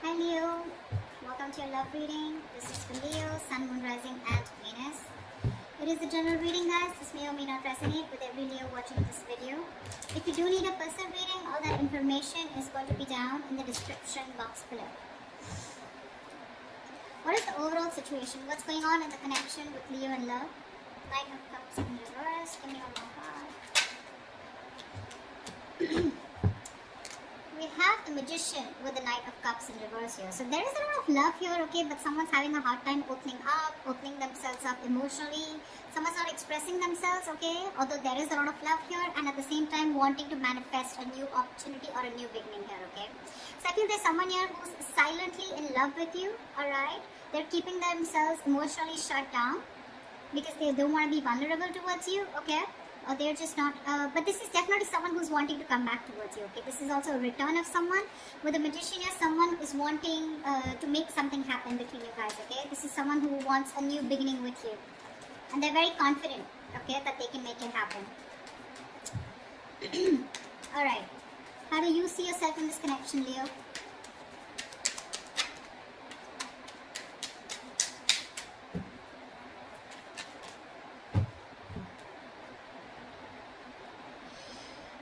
Hi Leo, welcome to your love reading. This is for Leo, Sun, Moon, Rising and Venus. It is a general reading, guys. This may or may not resonate with every Leo watching this video. If you do need a personal reading, all that information is going to be down in the description box below. What is the overall situation? What's going on in the connection with Leo and love? Nine of Cups in reverse. Give me one more card. We have the Magician with the Knight of Cups in reverse here. So there is a lot of love here, okay, but someone's having a hard time opening themselves up emotionally. Someone's not expressing themselves, okay, although there is a lot of love here, and at the same time wanting to manifest a new opportunity or a new beginning here, okay. So I feel there's someone here who's silently in love with you, alright. They're keeping themselves emotionally shut down because they don't want to be vulnerable towards you, okay. Or they're just not, but this is definitely someone who's wanting to come back towards you, okay. This is also a return of someone. With the Magician here, someone is wanting to make something happen between you guys, okay. This is someone who wants a new beginning with you. And they're very confident, okay, that they can make it happen. Alright. How do you see yourself in this connection, Leo?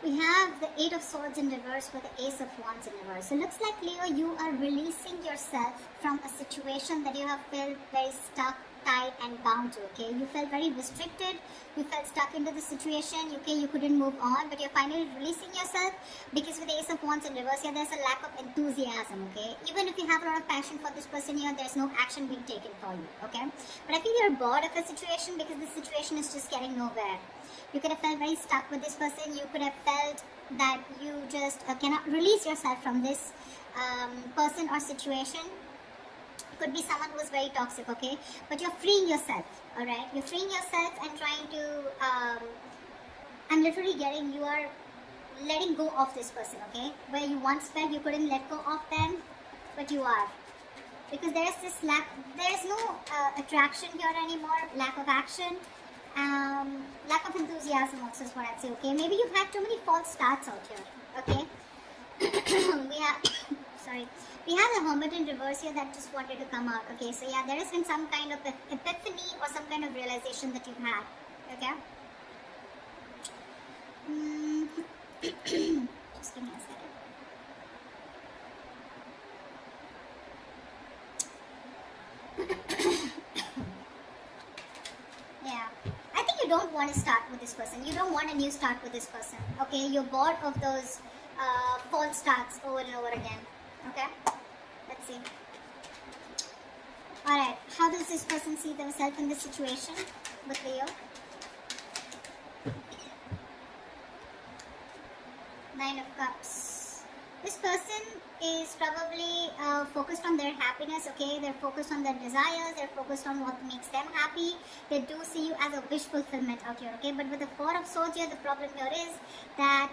We have the Eight of Swords in reverse with the Ace of Wands in reverse. So it looks like, Leo, you are releasing yourself from a situation that you have felt very stuck, tied and bound to, okay? You felt very restricted, you felt stuck into the situation, okay, you couldn't move on, but you're finally releasing yourself because with the Ace of Wands in reverse here, there's a lack of enthusiasm, okay? Even if you have a lot of passion for this person here, there's no action being taken for you, okay? But I feel you're bored of a situation because this situation is just getting nowhere. You could have felt very stuck with this person. You could have felt that you just cannot release yourself from this person or situation. It could be someone who is very toxic, okay? But you're freeing yourself, alright? You're freeing yourself and trying to, I'm literally getting, you are letting go of this person, okay? Where you once felt you couldn't let go of them, but you are. Because there is this lack, there is no attraction here anymore, lack of action. Lack of enthusiasm also is what I'd say, okay? Maybe you've had too many false starts out here, okay? we have the Hermit in reverse here that just wanted to come out, okay? So yeah, there has been some kind of epiphany or some kind of realization that you've had, okay? Just give me a second. Yeah. You don't want to start with this person. You don't want a new start with this person. Okay, you're bored of those false starts over and over again. Okay, let's see. Alright, how does this person see themselves in this situation with Leo? Nine of Cups. This person is probably focused on their happiness, okay? They're focused on their desires, they're focused on what makes them happy. They do see you as a wish fulfillment out here, okay? But with the Four of Swords here, the problem here is that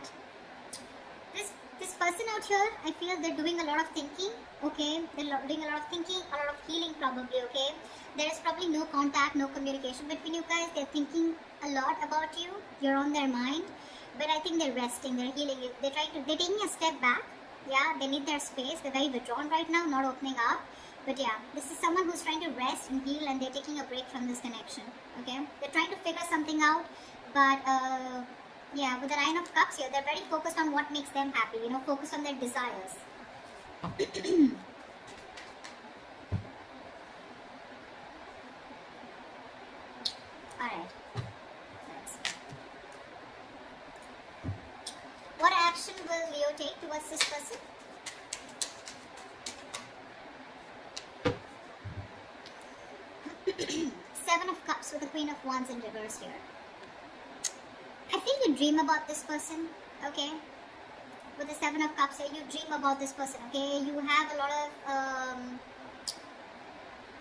this person out here, I feel they're doing a lot of thinking, okay? They're doing a lot of thinking, a lot of healing probably, okay? There is probably no contact, no communication between you guys. They're thinking a lot about you. You're on their mind. But I think they're resting, they're healing. They're taking a step back. Yeah, they need their space. They're very withdrawn right now, not opening up. But yeah, this is someone who's trying to rest and heal, and they're taking a break from this connection. Okay, they're trying to figure something out, but yeah, with the Nine of Cups here, they're very focused on what makes them happy. You know, focused on their desires. All right. What action will Leo take towards this person? Seven of Cups with the Queen of Wands in reverse here. I think you dream about this person, okay? With the Seven of Cups here, you dream about this person, okay? You have a lot of,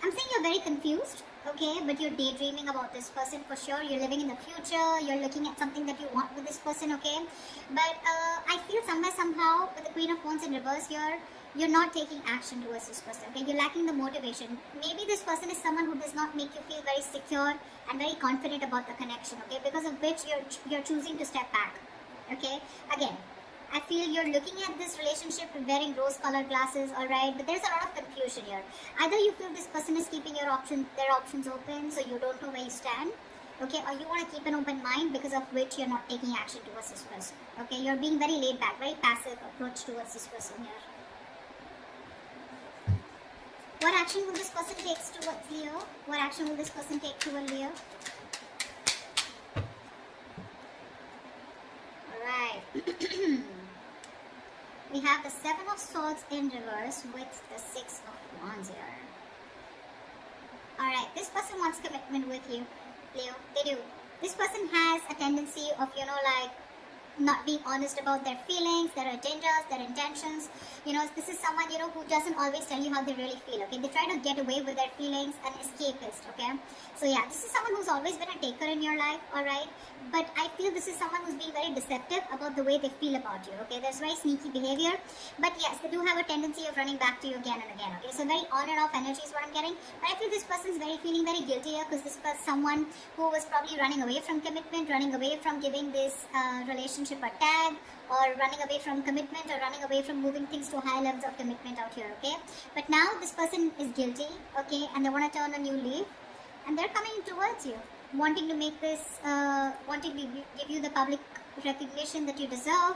I'm saying you're very confused, okay? But you're daydreaming about this person for sure. You're living in the future. You're looking at something that you want with this person, okay? But I feel somewhere, somehow, with the Queen of Wands in reverse here, you're not taking action towards this person, okay? You're lacking the motivation. Maybe this person is someone who does not make you feel very secure and very confident about the connection, okay? Because of which you're choosing to step back, okay? Again, I feel you're looking at this relationship wearing rose-colored glasses, alright? But there's a lot of confusion here. Either you feel this person is keeping their options open, so you don't know where you stand, okay? Or you want to keep an open mind, because of which you're not taking action towards this person, okay? You're being very laid back, very passive approach towards this person here. What action will this person take towards Leo? What action will this person take toward Leo? Alright. We have the Seven of Swords in reverse with the Six of Wands here. Alright, this person wants commitment with you, Leo. They do. This person has a tendency of, you know, like, not being honest about their feelings, their agendas, their intentions. You know, this is someone, you know, who doesn't always tell you how they really feel, okay? They try to get away with their feelings, an escapist, okay? So yeah, this is someone who's always been a taker in your life, alright? But I feel this is someone who's being very deceptive about the way they feel about you, okay? There's very sneaky behavior, but yes, they do have a tendency of running back to you again and again, okay? So very on and off energy is what I'm getting. But I feel this person's feeling very guilty here, because this was someone who was probably running away from commitment, running away from giving this relationship a tag, or running away from commitment, or running away from moving things to higher levels of commitment out here, okay? But now this person is guilty, okay, and they want to turn a new leaf, and they're coming towards you, wanting to make this, wanting to give you the public recognition that you deserve,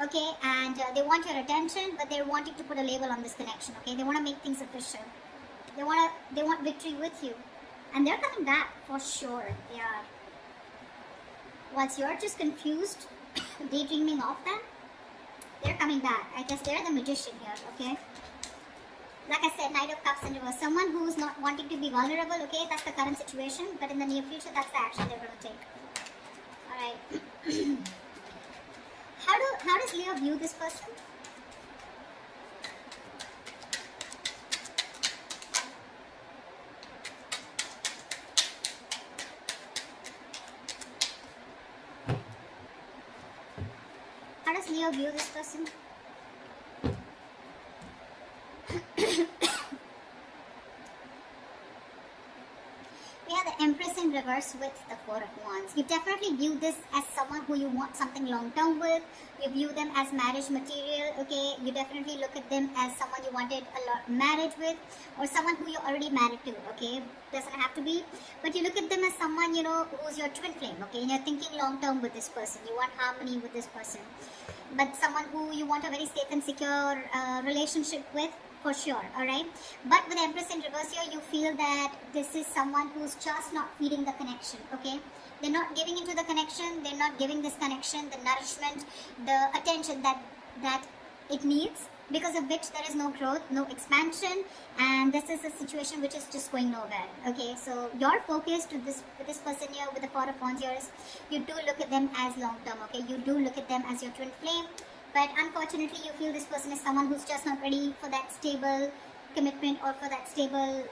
okay, and they want your attention, but they're wanting to put a label on this connection, okay? They want to make things official. They want victory with you, and they're coming back for sure. They are. Once you're just confused, daydreaming of them, they're coming back. I guess they're the magician here, okay? Like I said, Knight of Cups in reverse. Someone who's not wanting to be vulnerable, okay? That's the current situation, but in the near future, that's the action they're going to take. Alright. How does Leo view this person? How does Leo view this person? We have the Empress in reverse with the Four of Wands. You definitely view this as someone who you want something long term with. You view them as marriage material, okay? You definitely look at them as someone you wanted a lot marriage with, or someone who you're already married to, okay? Doesn't have to be, but you look at them as someone, you know, who's your twin flame, okay? And you're thinking long term with this person. You want harmony with this person, but someone who you want a very safe and secure relationship with, for sure, alright? But with Empress in reverse here, you feel that this is someone who's just not feeding the connection, okay? They're not giving into the connection, they're not giving this connection the nourishment, the attention that it needs, because of which there is no growth, no expansion, and this is a situation which is just going nowhere, okay? So your focus to with this person here with the Four of Wands here is, you do look at them as long term, okay? You do look at them as your twin flame, but unfortunately you feel this person is someone who's just not ready for that stable commitment or for that stable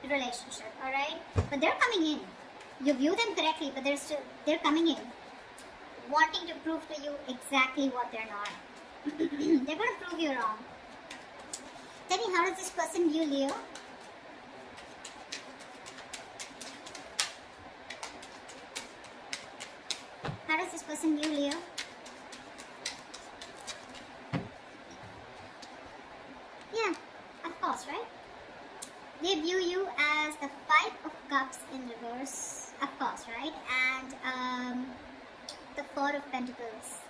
relationship, alright? But they're coming in. You view them correctly, but they're coming in, wanting to prove to you exactly what they're not. They're going to prove you wrong. Tell me, how does this person view Leo? How does this person view Leo? Yeah, of course, right? They view you as the Five of Cups in reverse, of course, right? And the Four of Pentacles.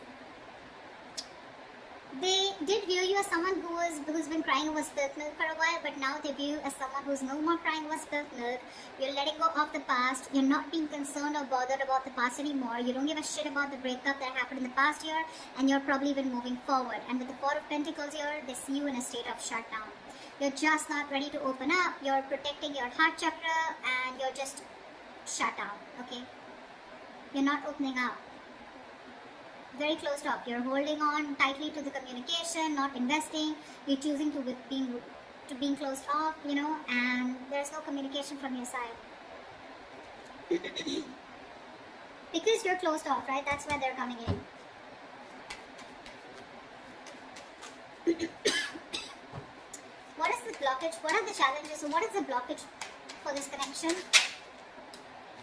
They did view you as someone who's been crying over spilt milk for a while, but now they view you as someone who's no more crying over spilt milk. You're letting go of the past. You're not being concerned or bothered about the past anymore. You don't give a shit about the breakup that happened in the past year, and you're probably been moving forward. And with the Four of Pentacles here, they see you in a state of shutdown. You're just not ready to open up. You're protecting your heart chakra, and you're just shut down, okay? You're not opening up. Very closed off. You're holding on tightly to the communication, not investing. You're choosing to being closed off, you know, and there's no communication from your side. Because you're closed off, right? That's why they're coming in. What is the blockage? What are the challenges? So what is the blockage for this connection?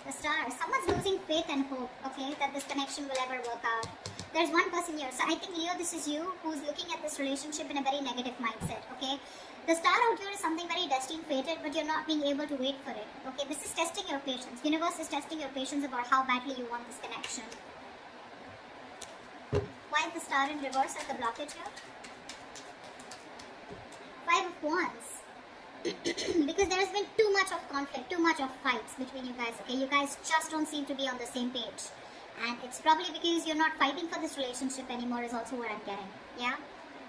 The Star. Someone's losing faith and hope, okay, that this connection will ever work out. There's one person here. So I think, Leo, this is you who's looking at this relationship in a very negative mindset, okay? The star out here is something very destined, fated, but you're not being able to wait for it, okay? This is testing your patience. Universe is testing your patience about how badly you want this connection. Why is the star in reverse as the blockage here? 5 of Wands. Because there has been too much of conflict, too much of fights between you guys, okay? You guys just don't seem to be on the same page. And it's probably because you're not fighting for this relationship anymore is also what I'm getting, yeah?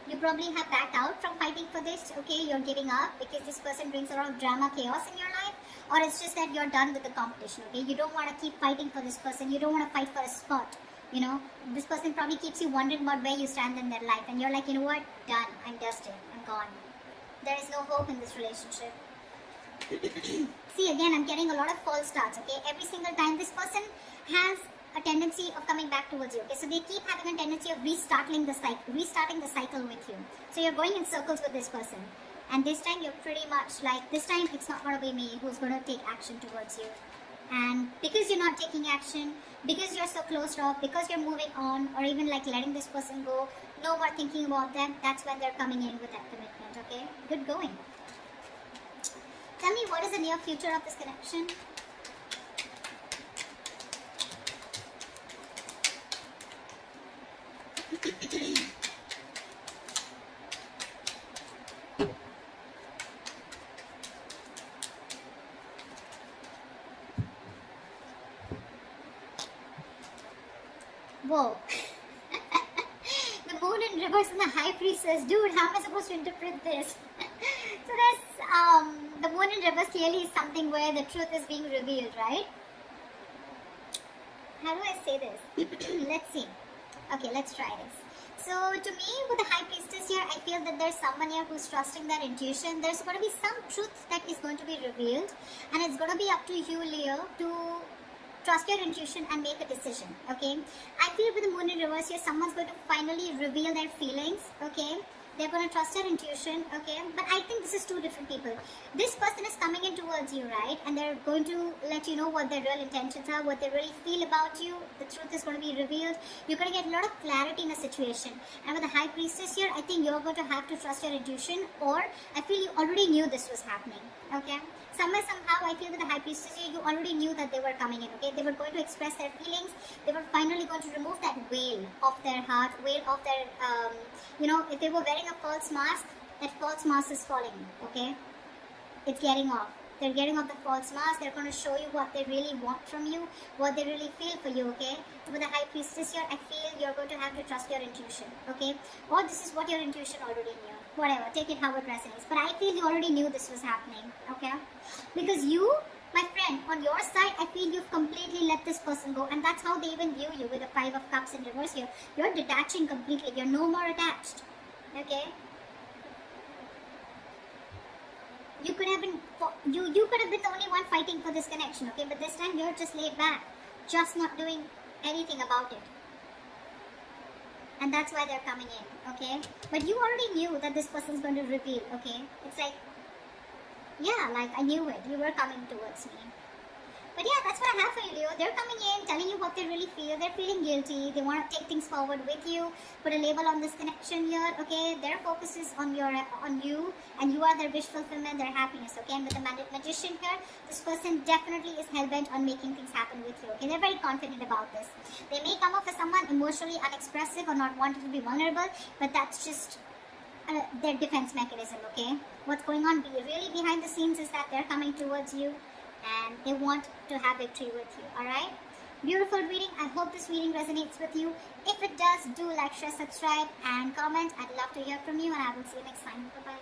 You probably have backed out from fighting for this, okay? You're giving up because this person brings around drama, chaos in your life. Or it's just that you're done with the competition, okay? You don't want to keep fighting for this person. You don't want to fight for a spot, you know? This person probably keeps you wondering about where you stand in their life. And you're like, you know what? Done. I'm dusted. I'm gone. There is no hope in this relationship. See, again, I'm getting a lot of false starts, okay? Every single time this person has a tendency of coming back towards you, okay? So they keep having a tendency of restarting the cycle with you. So you're going in circles with this person. And this time you're pretty much like, this time it's not going to be me who's going to take action towards you. And because you're not taking action, because you're so closed off, because you're moving on, or even like letting this person go, no more thinking about them, that's when they're coming in with that commitment, okay? Good going. Tell me, what is the near future of this connection? Whoa. The moon in reverse and the high priestess. Dude, how am I supposed to interpret this? So there's, the moon in reverse clearly is something where the truth is being revealed, right? How do I say this? Let's see. Okay, let's try this. So to me, with the high priestess here, I feel that there's someone here who's trusting their intuition. There's going to be some truth that is going to be revealed. And it's going to be up to you, Leo, to trust your intuition and make a decision, okay? I feel with the moon in reverse here, someone's going to finally reveal their feelings, okay? They're going to trust their intuition, okay? But I think this is two different people. This person is coming in towards you, right? And they're going to let you know what their real intentions are, what they really feel about you. The truth is going to be revealed. You're going to get a lot of clarity in a situation. And with the high priestess here, I think you're going to have to trust your intuition, or I feel you already knew this was happening, okay? Somewhere, somehow, I feel with the high priestess here, you already knew that they were coming in, okay? They were going to express their feelings. They were finally going to remove that veil of their heart, veil of their, you know, if they were wearing a false mask, that false mask is falling, okay? It's getting off. They're getting off the false mask. They're going to show you what they really want from you, what they really feel for you, okay? With the high priestess here, I feel you're going to have to trust your intuition, okay? Or this is what your intuition already knew. Whatever, take it how it resonates. But I feel you already knew this was happening, okay? Because you, my friend, on your side, I feel you've completely let this person go. And that's how they even view you with the 5 of Cups in reverse here. You're detaching completely. You're no more attached, okay? You could have been you could have been the only one fighting for this connection, okay? But this time you're just laid back, just not doing anything about it. And that's why they're coming in, okay? But you already knew that this person's going to reveal, okay? It's like, yeah, like I knew it. You were coming towards me. But yeah, that's what I have for you, Leo. They're coming in, telling you what they really feel. They're feeling guilty. They want to take things forward with you. Put a label on this connection here, okay? Their focus is on you, and you are their wish fulfillment, their happiness, okay? And with the magician here, this person definitely is hell-bent on making things happen with you, okay? They're very confident about this. They may come off as someone emotionally unexpressive or not wanting to be vulnerable, but that's just their defense mechanism, okay? What's going on really behind the scenes is that they're coming towards you, and they want to have victory with you, alright? Beautiful reading. I hope this reading resonates with you. If it does, do like, share, subscribe, and comment. I'd love to hear from you, and I will see you next time. Bye-bye.